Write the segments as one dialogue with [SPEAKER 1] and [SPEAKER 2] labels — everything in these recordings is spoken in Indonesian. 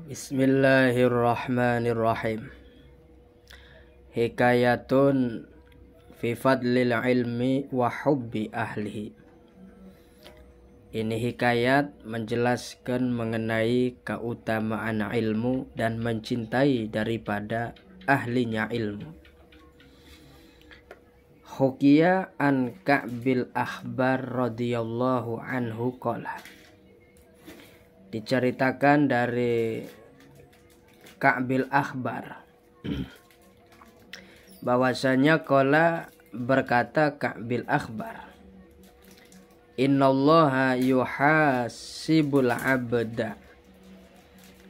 [SPEAKER 1] Bismillahirrahmanirrahim. Hikayatun fi fadlil ilmi wa hubbi ahlihi. Ini hikayat menjelaskan mengenai keutamaan ilmu dan mencintai daripada ahlinya ilmu. Hukiya an Ka'bil Akhbar radhiyallahu anhu qala. Diceritakan dari Ka'bil Akhbar bahwasanya qala berkata Ka'bil Akhbar, innallaha yuhasibul abda,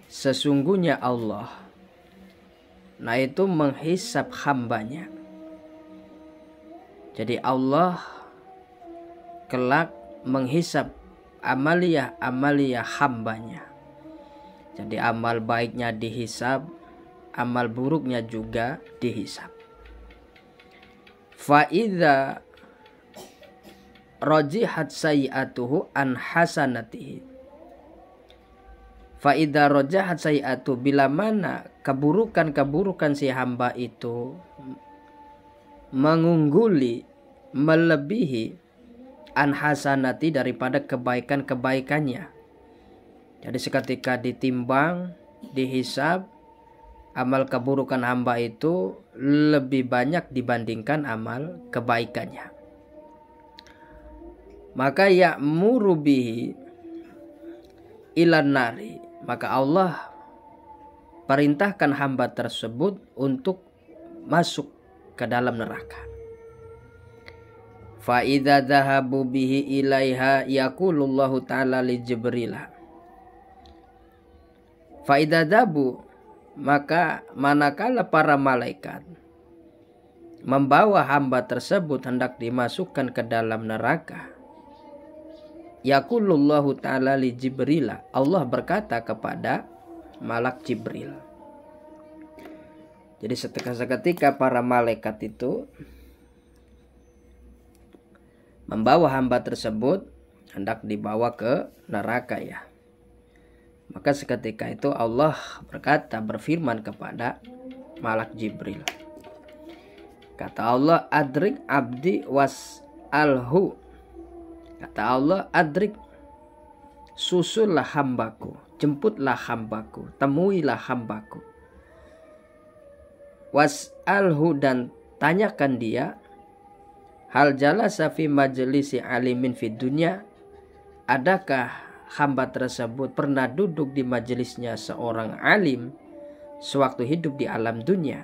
[SPEAKER 1] sesungguhnya Allah itu menghisab hambanya. Jadi Allah kelak menghisab amaliyah hambanya. Jadi amal baiknya dihisab, amal buruknya juga dihisab. Fa idza rajihat sayi'atuhu an hasanatihi. Fa idza rajahat sayi'atu, bila mana keburukan si hamba itu mengungguli, melebihi an hasanati daripada kebaikannya. Jadi seketika ditimbang, dihisab, amal keburukan hamba itu lebih banyak dibandingkan amal kebaikannya. Maka ya'muru bihi ilan nari, maka Allah perintahkan hamba tersebut untuk masuk ke dalam neraka. Fa idza dhahabu bihi ilaiha yaqulullahu ta'ala li Jibril. Fa idza dhabu, maka manakala para malaikat membawa hamba tersebut hendak dimasukkan ke dalam neraka, yaqulullahu ta'ala li Jibril, Allah berkata kepada malak Jibril. Jadi seketika para malaikat itu membawa hamba tersebut hendak dibawa ke neraka ya. Maka seketika itu Allah berfirman kepada malak Jibril. Kata Allah, adrik abdi was'alhu. Kata Allah, adrik, susullah hambaku, jemputlah hambaku, temuilah hambaku. Was'alhu, dan tanyakan dia, hal jalasa fi majlisi alimin fi dunya, adakah hamba tersebut pernah duduk di majelisnya seorang alim sewaktu hidup di alam dunia?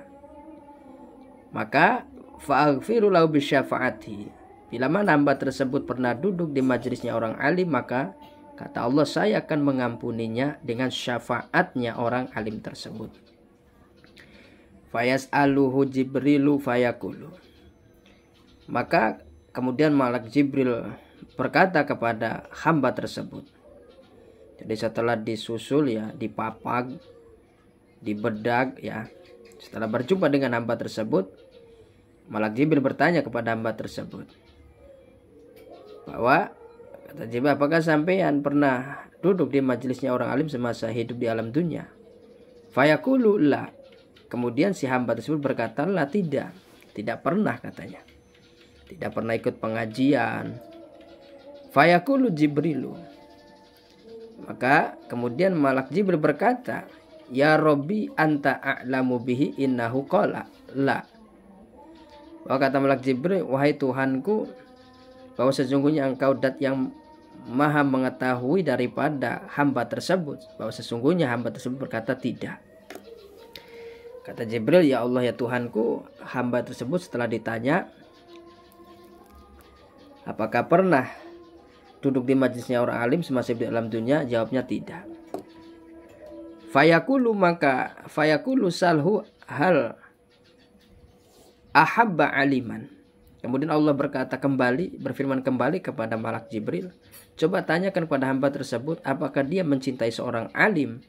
[SPEAKER 1] Maka fa'aghfiru lahu bisyafaati, bila mana hamba tersebut pernah duduk di majelisnya orang alim, maka kata Allah, saya akan mengampuninya dengan syafaatnya orang alim tersebut. Fayas'aluhu Jibrilu fayaqulu, maka kemudian malak Jibril berkata kepada hamba tersebut. Jadi setelah disusul ya, dipapag, dibedak ya, setelah berjumpa dengan hamba tersebut, malak Jibril bertanya kepada hamba tersebut bahwa, kata Jibril, apakah sampean pernah duduk di majelisnya orang alim semasa hidup di alam dunia? Fayaqulu la. Kemudian si hamba tersebut berkata, la, tidak pernah katanya. Tidak pernah ikut pengajian. Fayaqulu Jibrilu, maka kemudian malak Jibril berkata, ya Rabbi anta a'lamu bihi innahu qala la. Bahwa kata malak Jibril, wahai Tuhanku, bahwa sesungguhnya engkau dat yang maha mengetahui daripada hamba tersebut, bahwa sesungguhnya hamba tersebut berkata tidak. Kata Jibril, ya Allah, ya Tuhanku, hamba tersebut setelah ditanya apakah pernah duduk di majelisnya orang alim semasa di alam dunia, jawabnya tidak. Fayaqulu salhu hal ahabba aliman. Kemudian Allah berfirman kembali kepada malak Jibril, coba tanyakan kepada hamba tersebut apakah dia mencintai seorang alim.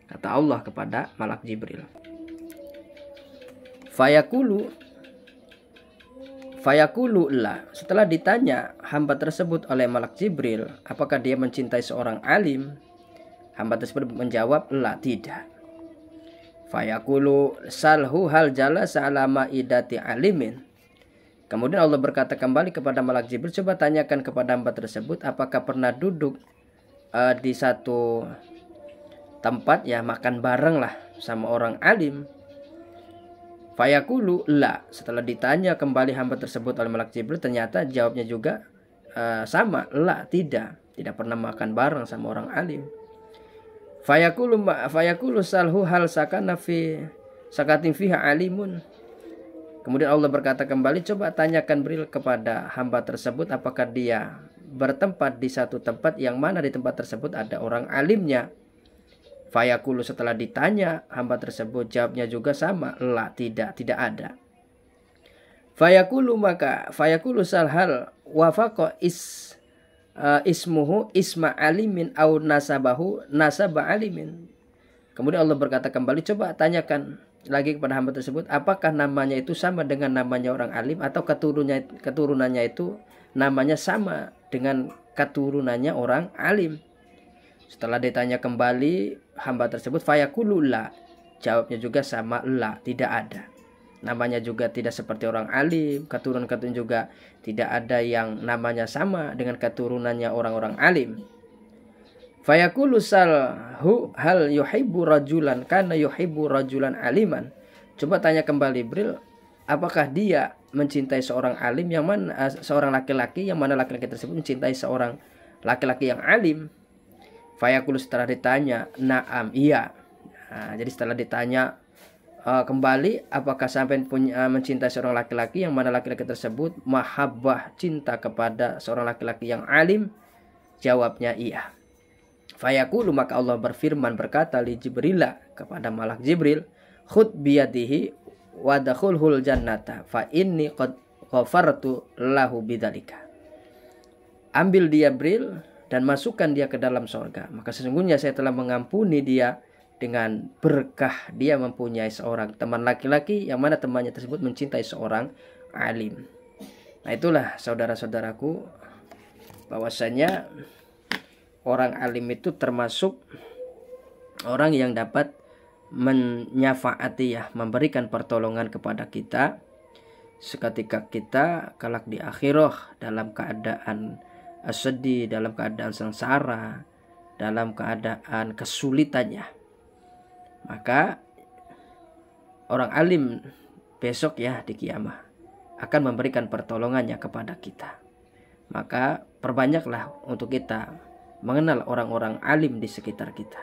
[SPEAKER 1] Kata Allah kepada malak Jibril. Fayaqulu la. Setelah ditanya hamba tersebut oleh malak Jibril apakah dia mencintai seorang alim, Hamba tersebut menjawab, la, tidak. Fayaqulu salhu hal jalasa ala ma'idati alimin. Kemudian Allah berkata kembali kepada malak Jibril, coba tanyakan kepada hamba tersebut apakah pernah duduk di satu tempat ya, makan bareng lah sama orang alim. Fayaqulu la. Setelah ditanya kembali hamba tersebut oleh malak Jibril, ternyata jawabnya juga sama, la, tidak pernah makan bareng sama orang alim. Fayaqulu salhu hal sakana fi sakatin fiha alimun. Kemudian Allah berkata kembali, coba tanyakan Jibril kepada hamba tersebut apakah dia bertempat di satu tempat yang mana di tempat tersebut ada orang alimnya. Fayaqulu, setelah ditanya hamba tersebut jawabnya juga sama, la, tidak ada. Fayaqulu salhal wafaqa ismuhu isma alimin au nasabahu nasaba alimin. Kemudian Allah berkata kembali, coba tanyakan lagi kepada hamba tersebut apakah namanya itu sama dengan namanya orang alim atau keturunannya itu namanya sama dengan keturunannya orang alim. Setelah ditanya kembali hamba tersebut, fayaqulu la, jawabnya juga sama, la, tidak ada. Namanya juga tidak seperti orang alim, keturunan juga tidak ada yang namanya sama dengan keturunannya orang-orang alim. Fayaqulu salhu hal yuhibbu rajulan kana yuhibbu rajulan aliman. Coba tanya kembali Jibril, apakah dia mencintai seorang alim yang mana seorang laki-laki yang mana laki-laki tersebut mencintai seorang laki-laki yang alim. Fayaqulu, setelah ditanya, na'am, iya. Nah, jadi setelah ditanya kembali apakah sampai mencintai seorang laki-laki yang mana laki-laki tersebut mahabbah, cinta kepada seorang laki-laki yang alim, jawabnya iya. Fayaqulu, maka Allah berfirman berkata li Jibrila, kepada malak Jibril, khud biyadihi wa dakhulhul jannata fa inni qad ghafartu lahu bidzalika. Ambil dia Jibril dan masukkan dia ke dalam surga, maka sesungguhnya saya telah mengampuni dia dengan berkah dia mempunyai seorang teman laki-laki yang mana temannya tersebut mencintai seorang alim. Nah, itulah saudara-saudaraku, bahwasanya orang alim itu termasuk orang yang dapat menyafaati ya, memberikan pertolongan kepada kita seketika kita kelak di akhirah dalam keadaan sedih, dalam keadaan sengsara, dalam keadaan kesulitannya. Maka orang alim besok ya di kiamah akan memberikan pertolongannya kepada kita. Maka perbanyaklah untuk kita mengenal orang-orang alim di sekitar kita.